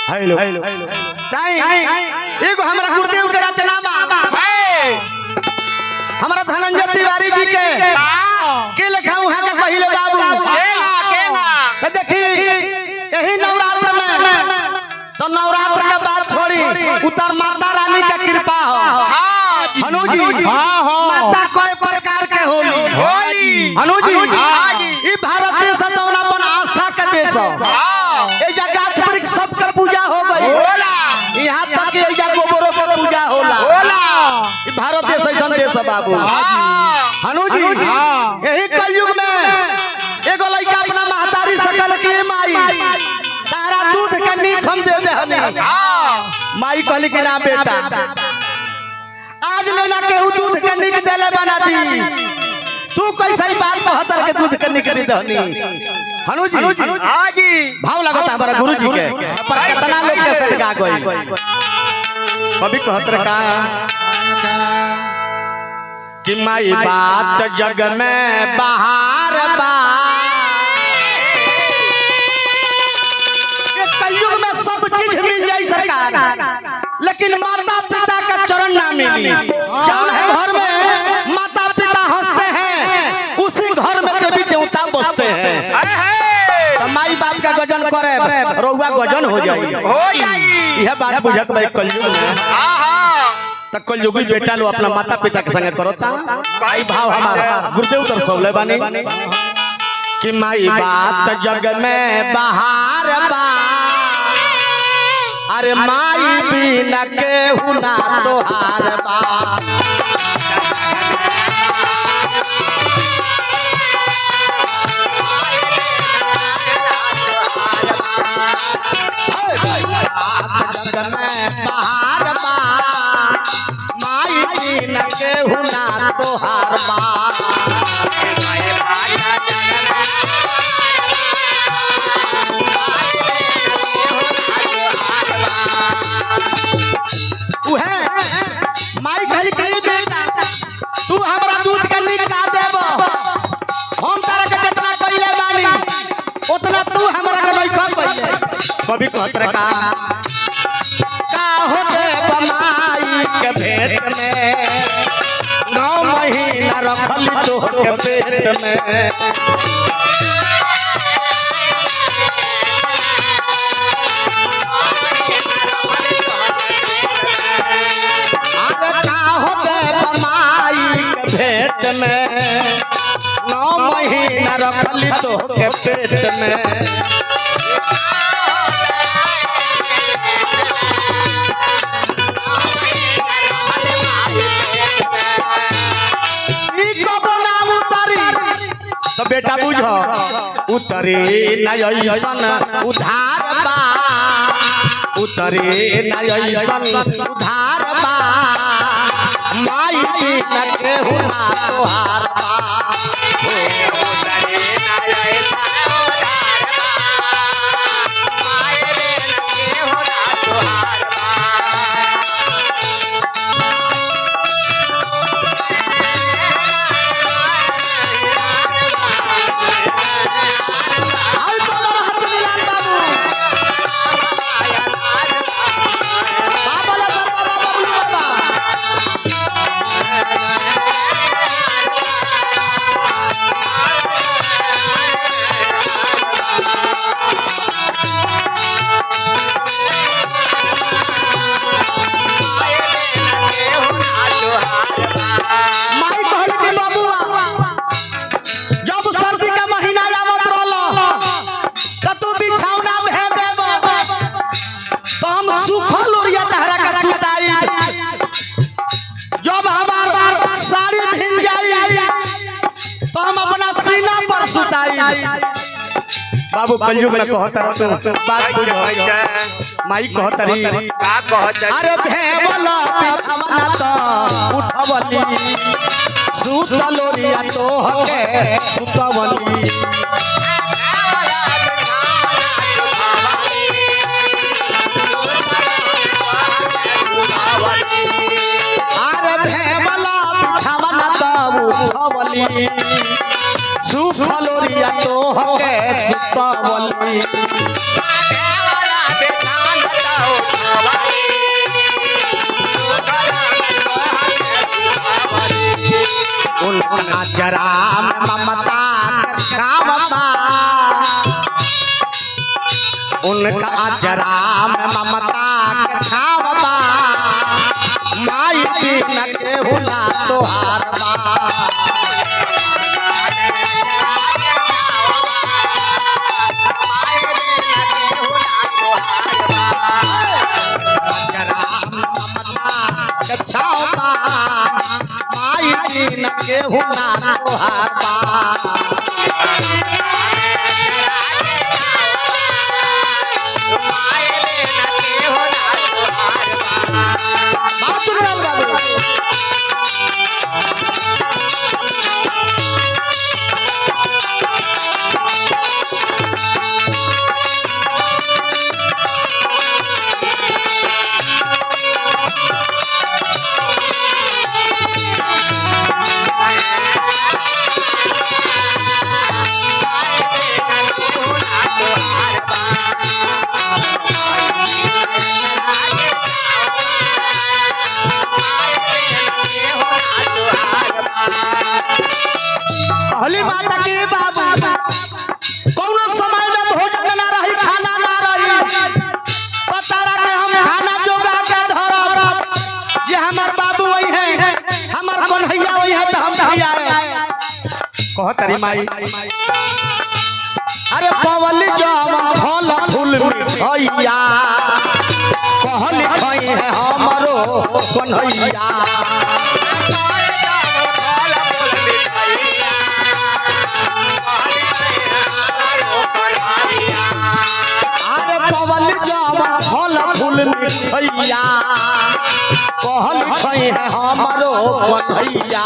hello ताई एगो हमरा गुरुदेव के रचना बा हमरा धनंजय तिवारी जी के लिखा वहां का कहिले बाबू केना देखी यही नवरात्र में तो नवरात्र के बाद छोड़ी उतर माता रानी का कृपा हो हनु जी माता कोई प्रकार के होली हनु जी ई भारत देश तौनापन आस्था के देश हो ए जगह वृक्ष सब के पूजा हो गई यहाँ तक कि एजा गोबरों के पूजा होला ई भारत देश ऐसा देश है बाबू हनु जी यही कलयुग में एगो लड़का अपना महतारी सकल की माई तारा दूध के नीक हम दे दे हनी माई कहली कि ना बेटा आज लेना केहू दूध के नीक देले बना दी तू कैसे बात कहतर के दूध के निक दी दहनी हनु जी हां जी भाव लगता हमारा गुरु जी के पर कितना लोग के सट गा गई कभी कहतर का कि माई बात जग में बाहर बा ये कलयुग में सब चीज मिल जाए सरकार लेकिन माता पिता का चरण ना मिली जब है घर में माता पिता हंसते हैं उसी घर में देवी देवता बसते हैं तो माई बाप का गजन करे रउआ गजन हो जाई यह बात बुझक भाई कलयुग में तो कलयुग बेटा लो अपना माता पिता के संग करता आई भाव हमारा गुरुदेव दर्शौले बानी कि माई बात जग में बाहर बा अरे माई बिना केहू ना तोहार बा जग में बाहर बा माई बिना केहू ना तोहार बा माई कहली कि बेटा तू हमरा दूध के निका देबो हम तारा के जितना कइले बानी उतना तू हमरा के नहीं कइले कभी कहतर का हो देब माई के भेंट में 9 महीना रखली तो के पेट में भेंट में 9 महीना रखली तो के पेट में तो बेटा बुझो उतरे नयसन उधार बा उतरे नयसन उधार बा माई बिना केहू ना तोहार बा उतरे नयसन उधार बा माई बिना केहू ना तोहार बा माई कहल के बाबूआ जब सर्दी का महीना आवत रहलो त तू बिछौना भेज देबो तो हम सुखल ओरिया तहरा का सुताई जब हमार साड़ी भीग जाई तो हम अपना सीना पर सुताई बाबू कलयुग में कहतर तू बात बुझो माई कहतरी का कहत अरे भेवला बिछौना तो उठवली सुतलोरिया तो हके सुतवली अरे भेवला बिछौना तो उठवली सुखलोरिया तो हके सुतवली अचरा में ममता के छाव बा उनका अचरा में ममता के छाव बा माई बिन केहू ना तोहार बा छावा माई बिन केहू ना तोहार बा बात सुन रहा बाबू कहली माता के बाबू कौनो समय में भोजन ना रही खाना ना रही पता रखे हम खाना जोगा के धरब ये हमार बाबू वही है हमार कन्हैया वही है तो हम खियाए कह तरी माई अरे पवली जवन फल फूल मिठैया कहली खई है हमरो कन्हैया पवल जवन फल फूल मिठैया कहल खई है हमरो कन्हैया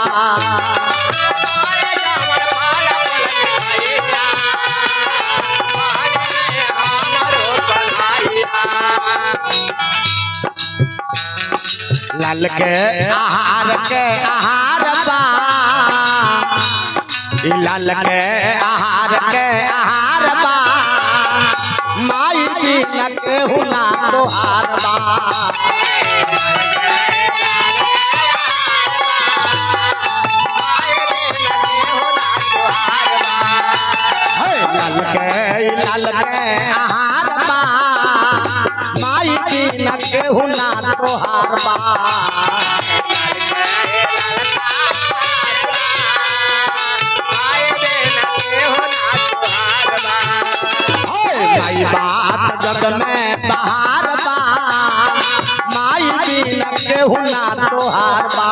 लाल के आहार बा लाल के आहार बा माई बिन केहू ना तोहार बा लाल के आहार बा माई बिन केहू ना तोहार बा माई बात जग में बहार बा माई बिन केहू ना तोहार बा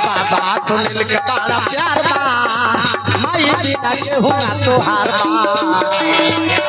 बाबा सुनील के बड़ा प्यार बा माई बिन केहू ना तोहार बा